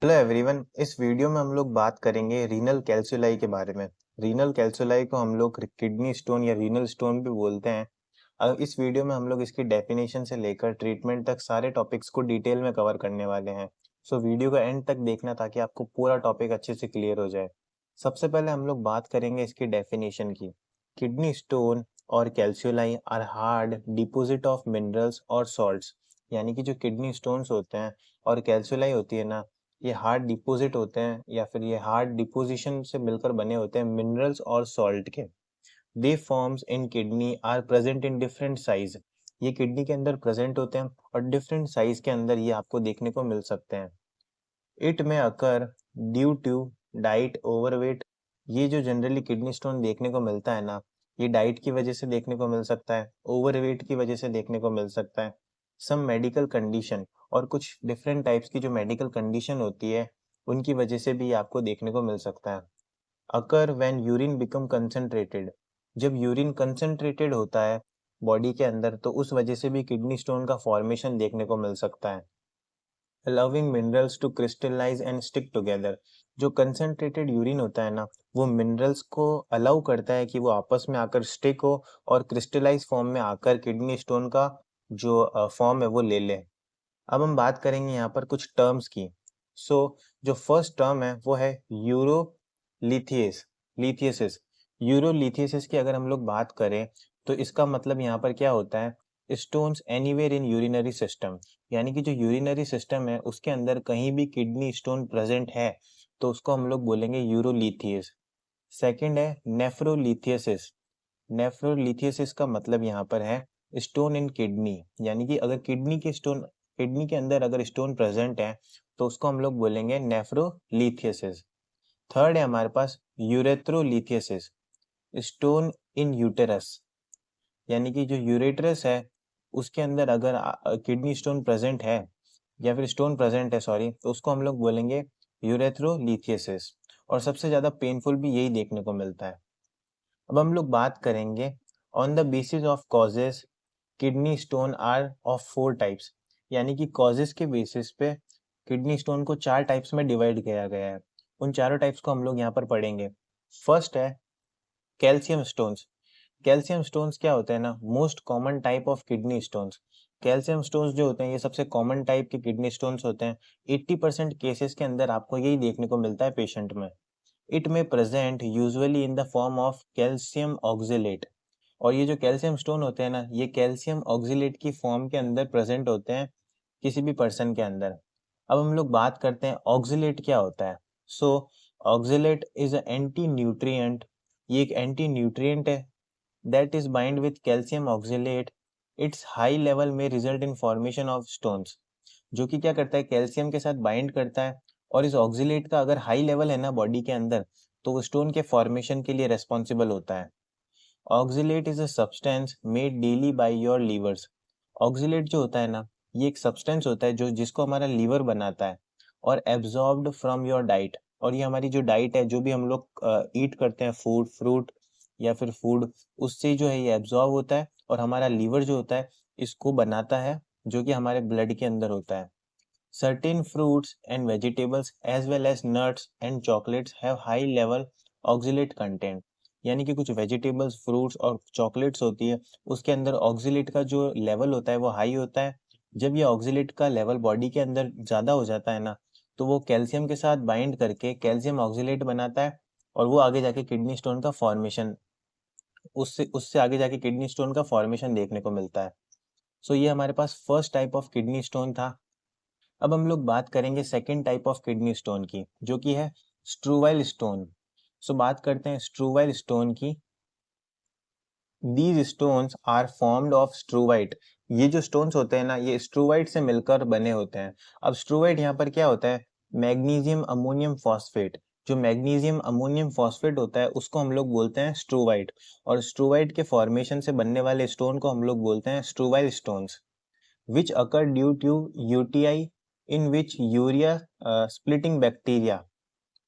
Hello everyone. इस video में हम लोग बात करेंगे रीनल कैल्कुलाई के बारे में। रीनल कैल्कुलाई को हम लोग किडनी स्टोन या रीनल स्टोन भी बोलते हैं। इस वीडियो में हम लोग इसकी डेफिनेशन से लेकर ट्रीटमेंट तक सारे टॉपिक्स को डिटेल में कवर करने वाले हैं। सो वीडियो का एंड तक देखना ताकि आपको पूरा टॉपिक अच्छे से क्लियर हो जाए। सबसे पहले हम लोग बात करेंगे इसकी डेफिनेशन की। किडनी स्टोन और calculi are hard deposit of minerals और सॉल्ट्स, यानी कि जो किडनी स्टोन्स होते हैं और कैल्कुलाई होती है ना, ये हार्ड डिपॉजिट होते हैं या फिर ये हार्ड डिपोजिशन से मिलकर बने होते हैं मिनरल्स और सॉल्ट के। They forms in kidney are present in different size. ये किडनी के अंदर प्रेजेंट होते हैं और डिफरेंट साइज के अंदर ये आपको देखने को मिल सकते हैं। It may occur due to diet overweight. ये जो जनरली किडनी स्टोन देखने को मिलता है ना, ये डाइट की वजह से देखने को मिल सकता है, ओवरवेट की वजह से देखने को मिल सकता है, सम मेडिकल कंडीशन और कुछ डिफरेंट टाइप्स की जो मेडिकल कंडीशन होती है उनकी वजह से भी आपको देखने को मिल सकता है। Occur when urine become concentrated. जब यूरिन कंसंट्रेटेड होता है बॉडी के अंदर तो उस वजह से भी किडनी स्टोन का फॉर्मेशन देखने को मिल सकता है। allowing minerals to crystallize and stick together। जो कंसंट्रेटेड यूरिन होता है ना, वो मिनरल्स को अलाउ करता है कि वो आपस में आकर स्टिक हो और क्रिस्टलाइज फॉर्म में आकर किडनी स्टोन का जो फॉर्म है वो ले ले। अब हम बात करेंगे यहाँ पर कुछ टर्म्स की। जो फर्स्ट टर्म है वो है यूरोलिथियस लिथियसिस। यूरोलिथियसिस की अगर हम लोग बात करें तो इसका मतलब यहाँ पर क्या होता है, stones anywhere in urinary system. यानी कि जो यूरिनरी सिस्टम है उसके अंदर कहीं भी किडनी स्टोन प्रेजेंट है तो उसको हम लोग बोलेंगे यूरोलिथियस। सेकंड है नेफ्रोलिथियसिस। नेफ्रोलिथियसिस का मतलब यहाँ पर है स्टोन इन किडनी। यानी कि अगर किडनी के अंदर अगर स्टोन प्रेजेंट है तो उसको हम लोग बोलेंगे नेफ्रोलिथियसिस। थर्ड है हमारे पास यूरेथ्रोलिथियसिस, स्टोन इन यूटेरस। यानी कि जो यूरेटरस है उसके अंदर अगर किडनी स्टोन प्रेजेंट है या फिर स्टोन प्रेजेंट है सॉरी, तो उसको हम लोग बोलेंगे यूरेथ्रोलिथियसिस। और सबसे ज्यादा पेनफुल भी यही देखने को मिलता है। अब हम लोग बात करेंगे on the basis of causes. Kidney stone are of 4 types. यानी कि कॉजेस के बेसिस पे किडनी स्टोन को 4 टाइप्स में डिवाइड किया गया है। उन चारों टाइप्स को हम लोग यहाँ पर पढ़ेंगे। फर्स्ट है कैल्शियम स्टोन्स। कैल्शियम स्टोन्स क्या होते हैं ना, most common type of kidney stones. Calcium stones जो होते हैं ये सबसे कॉमन टाइप के किडनी स्टोन्स होते हैं। 80% केसेस के अंदर आपको यही देखने को मिलता है पेशेंट में। इट में present usually in the form of calcium oxalate. और ये जो कैल्शियम स्टोन होते हैं ना, ये कैल्शियम ऑक्जेलेट की फॉर्म के अंदर प्रेजेंट होते हैं किसी भी पर्सन के अंदर। अब हम लोग बात करते हैं ऑक्जेलेट क्या होता है। So oxalate is anti nutrient. ये एक एंटी न्यूट्रिएंट है that is bind with calcium oxalate. It's high level में result in formation of stones. जो कि क्या करता है, कैल्शियम के साथ बाइंड करता है और इस ऑक्जेलेट का अगर हाई लेवल है ना बॉडी के अंदर तो वो स्टोन के फॉर्मेशन के लिए रेस्पॉन्सिबल होता है। Oxalate is a substance made daily by your levers. Oxalate जो होता है ना, ये एक सब्सटेंस होता है जो जिसको हमारा लीवर बनाता है और एब्जॉर्ब्ड फ्रॉम योर डाइट। और ये हमारी जो डाइट है, जो भी हम लोग ईट करते हैं, फूड फ्रूट या फिर फूड, उससे जो है ये एब्जॉर्ब होता है और हमारा लीवर जो होता है इसको बनाता है, जो कि हमारे ब्लड के अंदर होता है। Certain fruits and vegetables as well as nuts and chocolates have high level oxalate content। यानी कि कुछ वेजिटेबल्स, फ्रूट्स और चॉकलेट्स होती है उसके अंदर ऑक्जेलेट का जो लेवल होता है वो हाई होता है। जब ये ऑक्जेलेट का लेवल बॉडी के अंदर ज्यादा हो जाता है ना, तो वो कैल्शियम के साथ बाइंड करके कैल्शियम ऑक्जेलेट बनाता है और वो आगे जाके किडनी स्टोन का फॉर्मेशन, उससे उससे आगे जाके किडनी स्टोन का फॉर्मेशन देखने को मिलता है। सो ये हमारे पास first type of kidney stone था। अब हम लोग बात करेंगे second type of kidney stone की, जो कि है स्ट्रूवाइल स्टोन। सो बात करते हैं स्ट्रूवाइल स्टोन की। These stones are formed of struvite. ये जो स्टोन्स होते हैं ना, ये स्ट्रूवाइट से मिलकर बने होते हैं। अब स्ट्रूवाइट यहाँ पर क्या होता है, मैग्नीशियम अमोनियम फॉस्फेट। जो मैग्नीशियम अमोनियम फॉस्फेट होता है उसको हम लोग बोलते हैं स्ट्रूवाइट। और स्ट्रूवाइट के फॉर्मेशन से बनने वाले स्टोन को हम लोग बोलते हैं स्ट्रूवाइल stones. which occur due to UTI in which urea splitting bacteria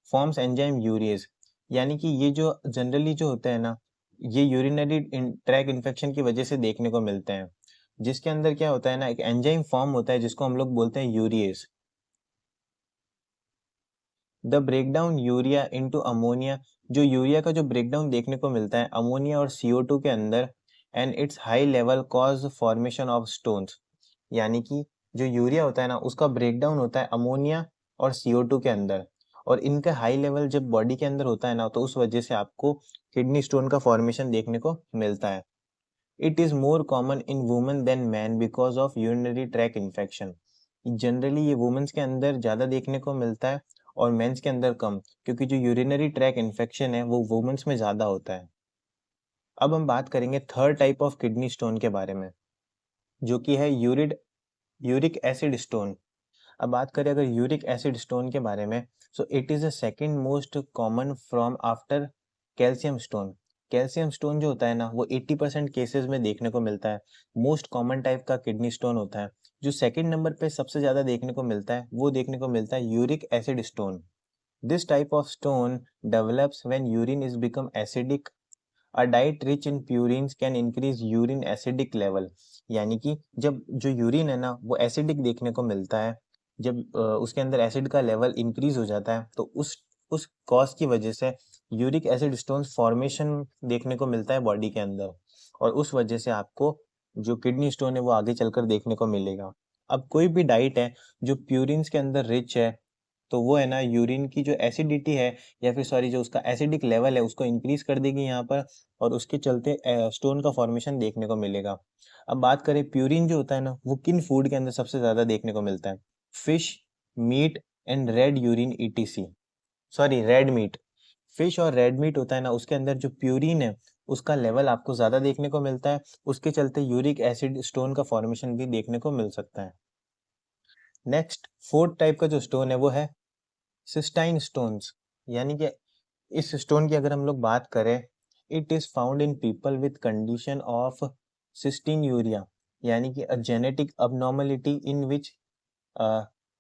forms enzyme urease। यानी कि ये जो जनरली जो होते हैं ना, ये यूरिनरी ट्रैक इन्फेक्शन की वजह से देखने को मिलते हैं, जिसके अंदर क्या होता है ना, एक एंजाइम फॉर्म होता है जिसको हम लोग बोलते हैं urease. The breakdown urea into ammonia, जो यूरिया का जो ब्रेकडाउन देखने को मिलता है अमोनिया और CO2 के अंदर, and it's high level cause formation of stones, यानी कि जो यूरिया होता है ना उसका ब्रेकडाउन होता है अमोनिया और CO2 के अंदर, और इनका हाई लेवल जब बॉडी के अंदर होता है ना तो उस वजह से आपको किडनी स्टोन का फॉर्मेशन देखने को मिलता है। It is more common in women than man because of urinary tract infection, generally ये वुमेन्स के अंदर ज़्यादा देखने को मिलता है और मेंस के अंदर कम, क्योंकि जो यूरिनरी ट्रैक इन्फेक्शन है वो वुमेन्स में ज़्यादा होता है। अब हम बात करेंगे third type of kidney stone के बारे में, जो कि है यूरिक एसिड स्टोन। अब बात करें अगर यूरिक एसिड स्टोन के बारे में, so it is the second most common from after calcium stone. Calcium stone जो होता है ना वो 80% केसेस में देखने को मिलता है, मोस्ट कॉमन टाइप का किडनी स्टोन होता है। जो सेकंड नंबर पे सबसे ज़्यादा देखने को मिलता है वो देखने को मिलता है uric acid stone. This type of stone develops when urine is become acidic. A diet rich in purines can increase urine acidic level, यानी कि जब जो यूरिन है ना वो एसिडिक देखने को मिलता है, जब उसके अंदर एसिड का लेवल इंक्रीज हो जाता है तो उस कॉज की वजह से यूरिक एसिड स्टोन फॉर्मेशन देखने को मिलता है बॉडी के अंदर, और उस वजह से आपको जो किडनी स्टोन है वो आगे चलकर देखने को मिलेगा। अब कोई भी डाइट है जो प्यूरिन्स के अंदर रिच है तो वो है ना यूरिन की जो एसिडिटी है या फिर सॉरी जो उसका एसिडिक लेवल है उसको इंक्रीज कर देगी यहाँ पर, और उसके चलते स्टोन का फॉर्मेशन देखने को मिलेगा। अब बात करें प्यूरिन जो होता है ना वो किन फूड के अंदर सबसे ज्यादा देखने को मिलता है, fish, meat and red urine ETC, sorry red meat. Fish और रेड मीट होता है ना उसके अंदर जो प्यूरिन है उसका लेवल आपको ज्यादा देखने को मिलता है, उसके चलते यूरिक एसिड स्टोन का फॉर्मेशन भी देखने को मिल सकता है। नेक्स्ट फोर्थ टाइप का जो स्टोन है वो है सिस्टाइन स्टोन्स, यानी कि इस स्टोन की अगर हम लोग बात करें, it is found in people with condition of cystinuria, यानी कि a genetic abnormality in which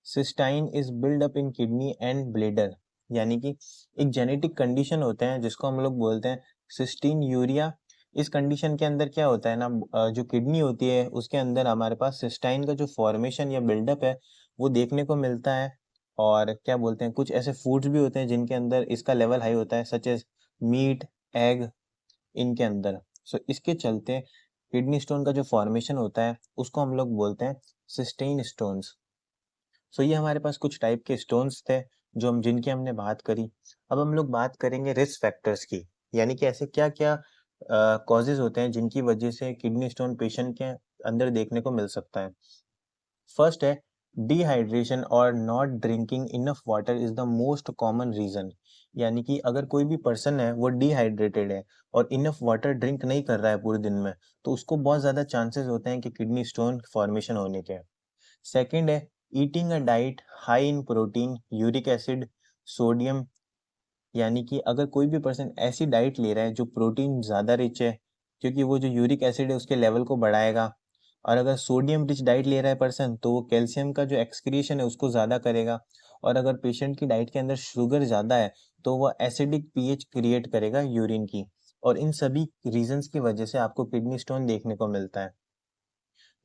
cystine is build up in kidney and bladder, यानी कि एक जेनेटिक कंडीशन होते हैं जिसको हम लोग बोलते हैं सिस्टीन यूरिया। इस कंडीशन के अंदर क्या होता है ना, जो किडनी होती है उसके अंदर हमारे पास सिस्टाइन का जो फॉर्मेशन या बिल्डअप है वो देखने को मिलता है। और क्या बोलते हैं कुछ ऐसे फूड्स भी होते हैं जिनके अंदर इसका लेवल हाई होता है, सच एज मीट, एग, इनके अंदर। सो इसके चलते किडनी स्टोन का जो फॉर्मेशन होता है उसको हम लोग बोलते हैं सिस्टेन स्टोन्स। सो ये हमारे पास कुछ टाइप के स्टोन्स थे जो हम जिनकी हमने बात करी। अब हम लोग बात करेंगे रिस्क फैक्टर्स की, यानी कि ऐसे क्या क्या कॉजेज होते हैं जिनकी वजह से किडनी स्टोन पेशेंट के अंदर देखने को मिल सकता है। फर्स्ट है डिहाइड्रेशन और not drinking enough water is the most common reason, यानी कि अगर कोई भी पर्सन है वो डिहाइड्रेटेड है और इनफ वाटर ड्रिंक नहीं कर रहा है पूरे दिन में, तो उसको बहुत ज़्यादा चांसेस होते हैं कि किडनी स्टोन फॉर्मेशन होने के। सेकंड है eating a diet high in protein, uric acid, sodium, यानी कि अगर कोई भी पर्सन ऐसी डाइट ले रहा है जो प्रोटीन ज़्यादा रिच है, क्योंकि वो जो यूरिक एसिड है उसके लेवल को बढ़ाएगा, और अगर सोडियम रिच डाइट ले रहा है पर्सन तो वो कैल्शियम का जो एक्सक्रीशन है उसको ज़्यादा करेगा, और अगर पेशेंट की डाइट के अंदर शुगर ज़्यादा है तो वो एसिडिक पीएच क्रिएट करेगा यूरिन की, और इन सभी रीजंस की वजह से आपको किडनी स्टोन देखने को मिलता है।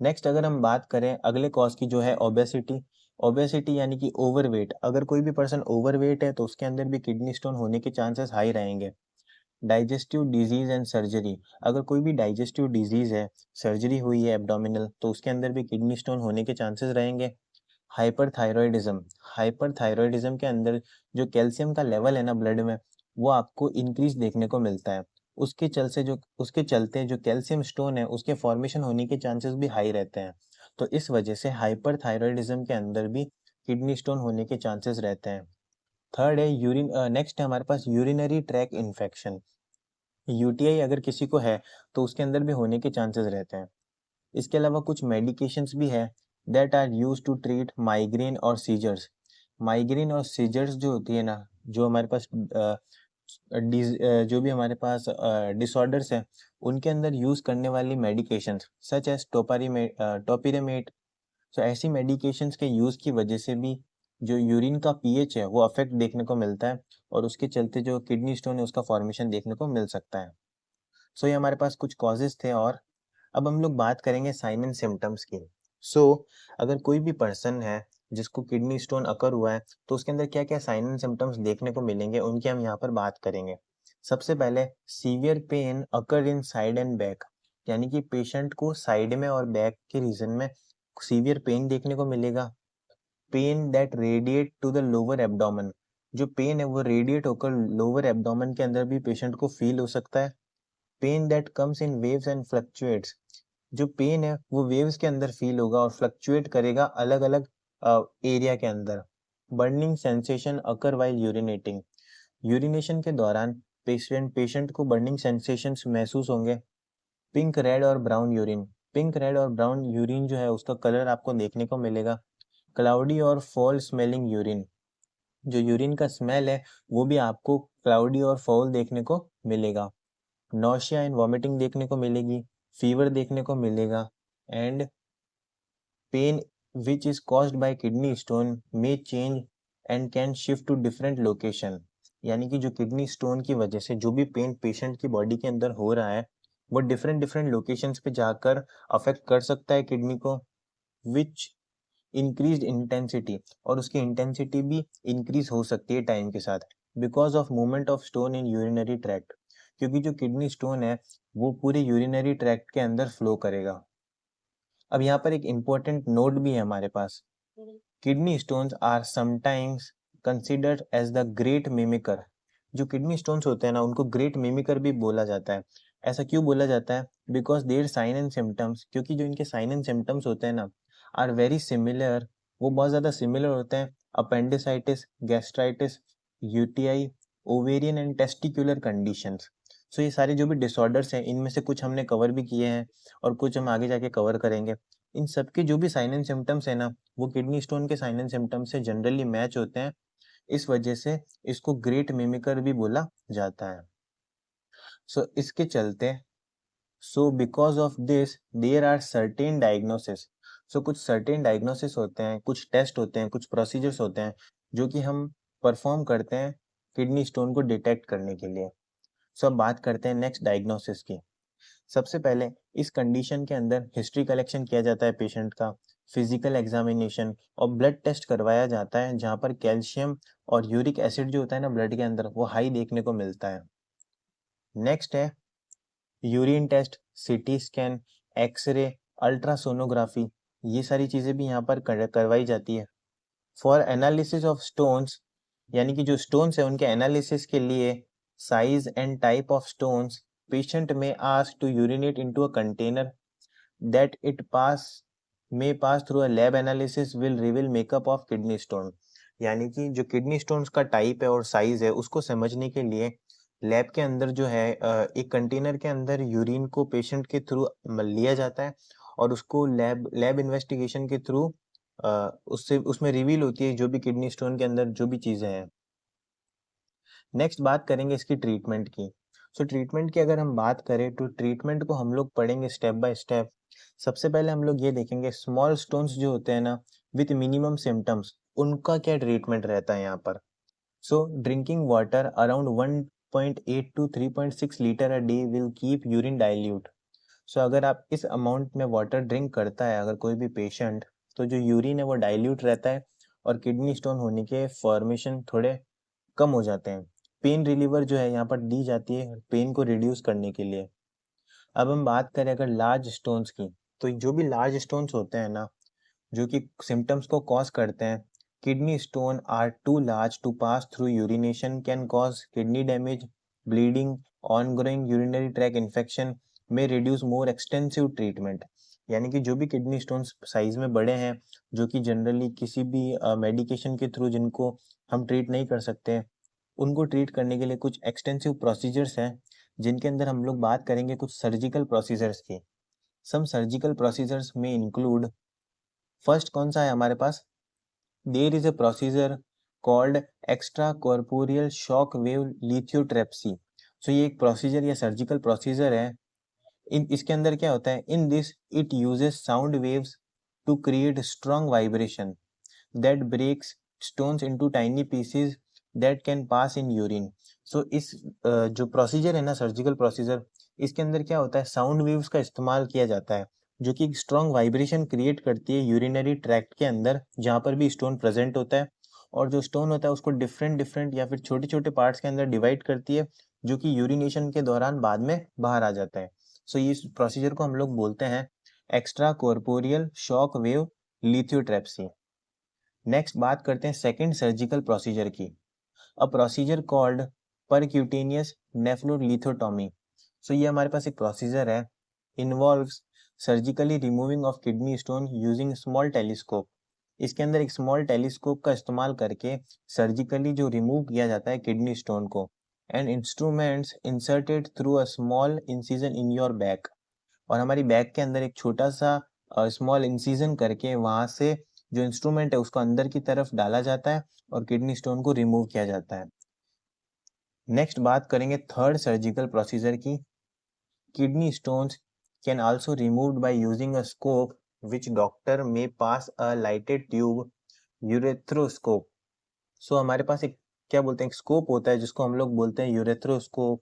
नेक्स्ट अगर हम बात करें अगले कॉज की जो है ओबेसिटी। ओबेसिटी यानी कि ओवरवेट, अगर कोई भी पर्सन ओवरवेट है तो उसके अंदर भी किडनी स्टोन होने के चांसेस हाई रहेंगे। डाइजेस्टिव डिजीज एंड सर्जरी, अगर कोई भी डाइजेस्टिव डिजीज है, सर्जरी हुई है एब्डोमिनल, तो उसके अंदर भी किडनी स्टोन होने के चांसेस रहेंगे। हाइपरथायरॉयडिज्म, हाइपरथायरॉयडिज्म के अंदर जो कैल्शियम का लेवल है ना ब्लड में वो आपको इंक्रीज देखने को मिलता है, उसके चलते जो कैल्शियम स्टोन है उसके फॉर्मेशन होने के चांसेस भी हाई रहते हैं। तो इस वजह से हाइपरथायरॉयडिज्म के अंदर भी किडनी स्टोन होने के चांसेस रहते हैं। थर्ड है यूरिन नेक्स्ट है हमारे पास यूरिनरी ट्रैक इन्फेक्शन। यूटीआई अगर किसी को है तो उसके अंदर भी होने के चांसेस रहते हैं। इसके अलावा कुछ मेडिकेशंस भी है that are use to treat migraine और सीजर्स। माइग्रेन और सीजर्स जो होती है ना, जो हमारे पास जो भी हमारे पास डिसऑर्डर्स हैं उनके अंदर यूज करने वाली मेडिकेशंस सच एज टोपिरेमेट। सो ऐसी मेडिकेशंस के यूज की वजह से भी जो यूरिन का पीएच है वो अफेक्ट देखने को मिलता है, और उसके चलते जो किडनी स्टोन है उसका फॉर्मेशन देखने को मिल सकता है। सो ये हमारे पास कुछ कॉजेज थे, और अब हम लोग बात करेंगे साइन एंड सिम्टम्स की। सो अगर कोई भी पर्सन है जिसको किडनी स्टोन अकर हुआ है, तो उसके अंदर क्या क्या साइन एंड सिम्टम्स देखने को मिलेंगे, उनकी हम यहाँ पर बात करेंगे। सबसे पहले severe pain occur in side and back, यानी कि पेशेंट को साइड में और बैक के रीजन में सीवियर पेन देखने को मिलेगा। Pain that radiate to the lower abdomen, जो पेन है वो रेडिएट होकर लोअर एब्डोमेन के अंदर भी पेशेंट को फील हो सकता है। Pain that comes in waves and fluctuates, जो पेन है वो वेव्स के अंदर फील होगा और फ्लक्चुएट करेगा अलग अलग एरिया के अंदर। बर्निंग सेंसेशन अकर वाइल यूरिनेटिंग, यूरिनेशन के दौरान पेशेंट को बर्निंग सेंसेशंस महसूस होंगे। पिंक रेड और ब्राउन यूरिन, पिंक रेड और ब्राउन यूरिन जो है उसका कलर आपको देखने को मिलेगा। क्लाउडी और फॉल स्मेलिंग यूरिन, जो यूरिन का स्मेल है वो भी आपको क्लाउडी और फॉल देखने को मिलेगा। नौशिया एंड वॉमिटिंग देखने को मिलेगी, फीवर देखने को मिलेगा, and pain which is caused by kidney stone may change and can shift to different location, यानी कि जो किडनी स्टोन की वजह से जो भी पेन पेशेंट की बॉडी के अंदर हो रहा है वो डिफरेंट डिफरेंट लोकेशंस पे जाकर अफेक्ट कर सकता है किडनी को। विच इंक्रीज इंटेंसिटी, और उसकी इंटेंसिटी भी इंक्रीज हो सकती है टाइम के साथ, because of movement of stone in urinary tract, क्योंकि जो किडनी स्टोन है वो पूरे यूरिनरी ट्रैक्ट के अंदर फ्लो करेगा। अब यहाँ पर एक इम्पोर्टेंट नोट भी है हमारे पास, kidney stones are sometimes considered as the great mimicker, जो किडनी स्टोन्स होते हैं ना उनको ग्रेट मिमिकर भी बोला जाता है। ऐसा क्यों बोला जाता है? Because their sign and symptoms, क्योंकि जो इनके साइन एंड सिम्टम्स होते हैं ना आर वेरी सिमिलर, वो बहुत ज़्यादा सिमिलर होते हैं। Appendicitis, gastritis, UTI, ovarian and testicular conditions. So ये सारे जो भी डिसऑर्डर्स हैं इनमें से कुछ हमने कवर भी किए हैं और कुछ हम आगे जाके कवर करेंगे। इन सबके जो भी साइन एंड सिम्टम्स है ना वो किडनी स्टोन के साइन एंड सिम्टम्स से जनरली मैच होते हैं, इस वजह से इसको ग्रेट मिमिकर भी बोला जाता है। सो इसके चलते, so because of this there are certain diagnosis, so कुछ सर्टेन डायग्नोसिस होते हैं, कुछ टेस्ट होते हैं, कुछ प्रोसीजर्स होते हैं जो कि हम परफॉर्म करते हैं किडनी स्टोन को डिटेक्ट करने के लिए। सो अब बात करते हैं नेक्स्ट डायग्नोसिस की। सबसे पहले इस कंडीशन के अंदर हिस्ट्री कलेक्शन किया जाता है पेशेंट का, फिजिकल एग्जामिनेशन और ब्लड टेस्ट करवाया जाता है, जहाँ पर कैल्शियम और यूरिक एसिड जो होता है ना ब्लड के अंदर वो हाई देखने को मिलता है। नेक्स्ट है urine test, CT scan, X ray, ultrasonography, ये सारी चीज़ें भी यहाँ पर करवाई जाती है। फॉर एनालिसिस ऑफ स्टोन्स, यानी कि जो स्टोन्स है उनके एनालिसिस के लिए size and type of stones, patient में ask to urinate into a container that it pass through a lab analysis will reveal makeup of kidney stone, यानी कि जो किडनी स्टोन्स का टाइप है और साइज है उसको समझने के लिए लैब के अंदर जो है एक कंटेनर के अंदर यूरिन को पेशेंट के थ्रू लिया जाता है और उसको लैब इन्वेस्टिगेशन के थ्रू उससे उसमें रिवील होती है जो भी किडनी स्टोन के अंदर जो भी चीज़ें हैं। नेक्स्ट बात करेंगे इसकी ट्रीटमेंट की। सो ट्रीटमेंट की अगर हम बात करें तो ट्रीटमेंट को हम लोग पढ़ेंगे स्टेप बाय स्टेप। सबसे पहले हम लोग ये देखेंगे स्मॉल स्टोन्स जो होते हैं ना विथ मिनिमम सिम्टम्स, उनका क्या ट्रीटमेंट रहता है यहाँ पर। So drinking water around 1.8 to 3.6 litre a day will keep urine dilute. So अगर आप इस अमाउंट में वाटर ड्रिंक करता है अगर कोई भी पेशेंट, तो जो यूरिन है वो डाइल्यूट रहता है और किडनी स्टोन होने के फॉर्मेशन थोड़े कम हो जाते हैं। पेन रिलीवर जो है यहाँ पर दी जाती है पेन को रिड्यूस करने के लिए। अब हम बात करें अगर लार्ज स्टोन्स की, तो जो भी लार्ज स्टोन्स होते हैं ना जो कि सिम्टम्स को कॉज करते हैं, kidney stone are too large to pass through urination can cause kidney damage, bleeding, ongoing urinary tract infection may reduce more extensive treatment, यानी कि जो भी किडनी स्टोन्स साइज में बड़े हैं जो कि जनरली किसी भी मेडिकेशन के थ्रू जिनको हम ट्रीट नहीं कर सकते, उनको ट्रीट करने के लिए कुछ एक्सटेंसिव प्रोसीजर्स हैं जिनके अंदर हम लोग बात करेंगे कुछ सर्जिकल प्रोसीजर्स की। सम सर्जिकल प्रोसीजर्स में इंक्लूड, फर्स्ट कौन सा है हमारे पास, there is a procedure called extra corporeal shock wave lithotripsy. So ये एक प्रोसीजर या सर्जिकल प्रोसीजर है। इसके अंदर क्या होता है, in this it uses sound waves to create strong vibration that breaks stones into tiny pieces that can pass in urine. So इस जो प्रोसीजर है ना सर्जिकल प्रोसीजर, इसके अंदर क्या होता है साउंड वेव्स का इस्तेमाल किया जाता है जो कि एक स्ट्रॉन्ग वाइब्रेशन क्रिएट करती है यूरिनरी ट्रैक्ट के अंदर जहाँ पर भी स्टोन प्रेजेंट होता है, और जो स्टोन होता है उसको डिफरेंट डिफरेंट या फिर छोटे छोटे पार्ट्स के अंदर डिवाइड करती है, जो कि यूरिनेशन के दौरान बाद में बाहर आ जाता है। सो ये प्रोसीजर को हम लोग बोलते हैं extra corporeal shock wave lithotripsy. Next बात करते हैं सेकंड सर्जिकल प्रोसीजर की, अ प्रोसीजर कॉल्ड परक्यूटेनियस नेफ्रोलिथोटॉमी। सो ये हमारे पास एक प्रोसीजर है, involves surgically removing of kidney stone using small telescope. इसके अंदर एक स्मॉल टेलीस्कोप का इस्तेमाल करके सर्जिकली जो रिमूव किया जाता है किडनी स्टोन को, and instruments inserted through a small incision in your back. और हमारी बैक के अंदर एक छोटा सा स्मॉल इंसिजन करके वहां से जो इंस्ट्रूमेंट है उसको अंदर की तरफ डाला जाता है और किडनी स्टोन को रिमूव किया जाता है। नेक्स्ट बात करेंगे थर्ड सर्जिकल प्रोसीजर की, kidney stones can also removed by using a scope which doctor may pass a lighted tube ureteroscope. So हमारे पास एक क्या बोलते हैं, एक स्कोप होता है जिसको हम लोग बोलते हैं यूरेथ्रोस्कोप,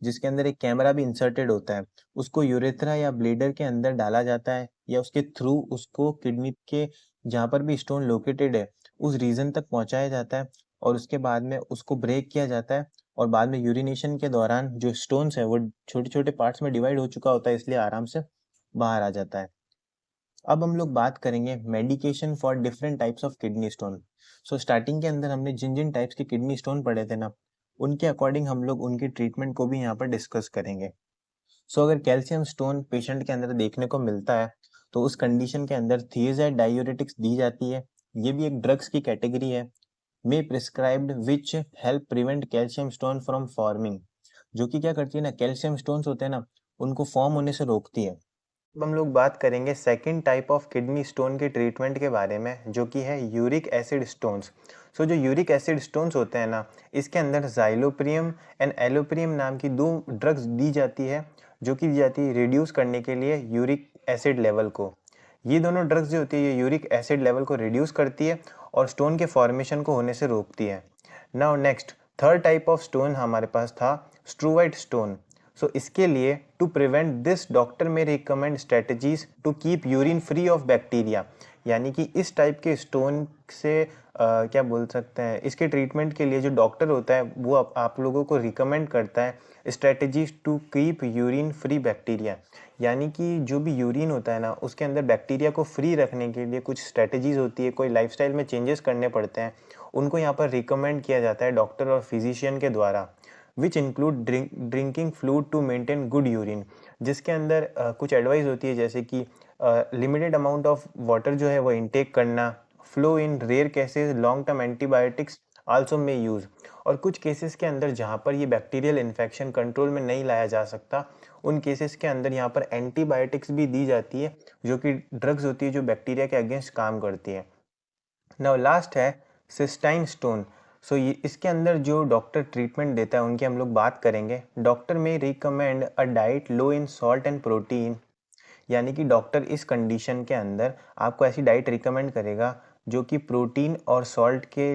जिसके अंदर एक कैमरा भी इंसर्टेड होता है। उसको यूरेथ्रा या ब्लेडर के अंदर डाला जाता है या उसके थ्रू उसको किडनी के जहाँ पर भी स्टोन लोकेटेड है उस रीजन तक पहुंचाया जाता है, और उसके बाद में उसको ब्रेक किया जाता है, और बाद में यूरिनेशन के दौरान जो स्टोन्स है वो छोटे छोटे पार्ट्स में डिवाइड हो चुका होता है, इसलिए आराम से बाहर आ जाता है। अब हम लोग बात करेंगे medication for different types of kidney stone. So starting के अंदर हमने जिन जिन टाइप्स के किडनी स्टोन पढ़े थे ना, उनके अकॉर्डिंग हम लोग उनकी ट्रीटमेंट को भी यहाँ पर डिस्कस करेंगे। सो अगर कैल्शियम स्टोन पेशेंट के अंदर देखने को मिलता है तो उस कंडीशन के अंदर थियाज़ाइड डायूरेटिक्स दी जाती है। ये भी एक ड्रग्स की कैटेगरी है, may prescribed which help prevent calcium stone from forming, जो कि क्या करती है ना, कैल्शियम स्टोन्स होते हैं ना उनको फॉर्म होने से रोकती है। अब हम लोग बात करेंगे second type of kidney stone के ट्रीटमेंट के बारे में, जो कि है यूरिक एसिड स्टोन्स। सो जो यूरिक एसिड स्टोन्स होते हैं ना, इसके अंदर ज़ाइलोप्रियम एंड एलोप्रियम नाम की दो ड्रग्स दी जाती है, जो कि दी जाती है रिड्यूस करने के लिए यूरिक एसिड लेवल को। ये दोनों ड्रग्स जो होती है ये यूरिक एसिड लेवल को रिड्यूस करती है और स्टोन के फॉर्मेशन को होने से रोकती है। Now next third type of stone हमारे पास था स्ट्रूवाइट स्टोन। सो इसके लिए to prevent this doctor may recommend strategies to keep urine free of bacteria, यानी कि इस टाइप के स्टोन से क्या बोल सकते हैं, इसके ट्रीटमेंट के लिए जो डॉक्टर होता है वो आप लोगों को रिकमेंड करता है strategies to keep urine free bacteria, यानी कि जो भी यूरिन होता है ना उसके अंदर बैक्टीरिया को फ्री रखने के लिए कुछ स्ट्रेटजीज होती है, कोई लाइफस्टाइल में चेंजेस करने पड़ते हैं, उनको यहाँ पर रिकमेंड किया जाता है डॉक्टर और फिजिशियन के द्वारा, which include drinking fluid to maintain good urine, जिसके अंदर कुछ एडवाइस होती है जैसे कि लिमिटेड अमाउंट ऑफ वाटर जो है वो इनटेक करना, flow in rare cases long term antibiotics also may use, और कुछ केसेस के अंदर जहाँ पर ये बैक्टीरियल इन्फेक्शन कंट्रोल में नहीं लाया जा सकता उन केसेस के अंदर यहाँ पर एंटीबायोटिक्स भी दी जाती है, जो कि ड्रग्स होती है जो बैक्टीरिया के अगेंस्ट काम करती है। नाउ लास्ट है सिस्टाइन स्टोन। सो ये इसके अंदर जो डॉक्टर ट्रीटमेंट देता है उनकी हम लोग बात करेंगे। Doctor may recommend a diet low in salt and protein, यानी कि डॉक्टर इस कंडीशन के अंदर आपको ऐसी डाइट रिकमेंड करेगा जो कि प्रोटीन और सॉल्ट के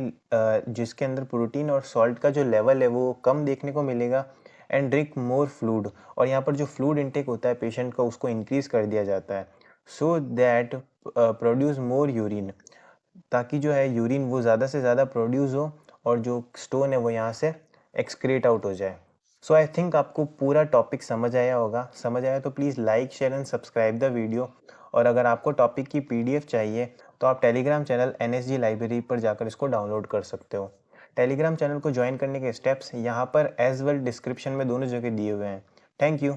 जिसके अंदर प्रोटीन और सॉल्ट का जो लेवल है वो कम देखने को मिलेगा, एंड ड्रिंक मोर फ्लूड, और यहाँ पर जो फ्लूड इनटेक होता है पेशेंट का उसको इंक्रीज कर दिया जाता है, so that produce more urine, ताकि जो है यूरिन वो ज़्यादा से ज़्यादा प्रोड्यूस हो और जो स्टोन है वो यहाँ से एक्सक्रीट आउट हो जाए। सो आई थिंक आपको पूरा टॉपिक समझ आया होगा। समझ आया तो please like share and subscribe the video, और अगर आपको टॉपिक की पीडीएफ चाहिए तो आप टेलीग्राम चैनल NSG लाइब्रेरी पर जाकर इसको डाउनलोड कर सकते हो। टेलीग्राम चैनल को ज्वाइन करने के स्टेप्स यहाँ पर एज वेल डिस्क्रिप्शन में दोनों जगह दिए हुए हैं। Thank you.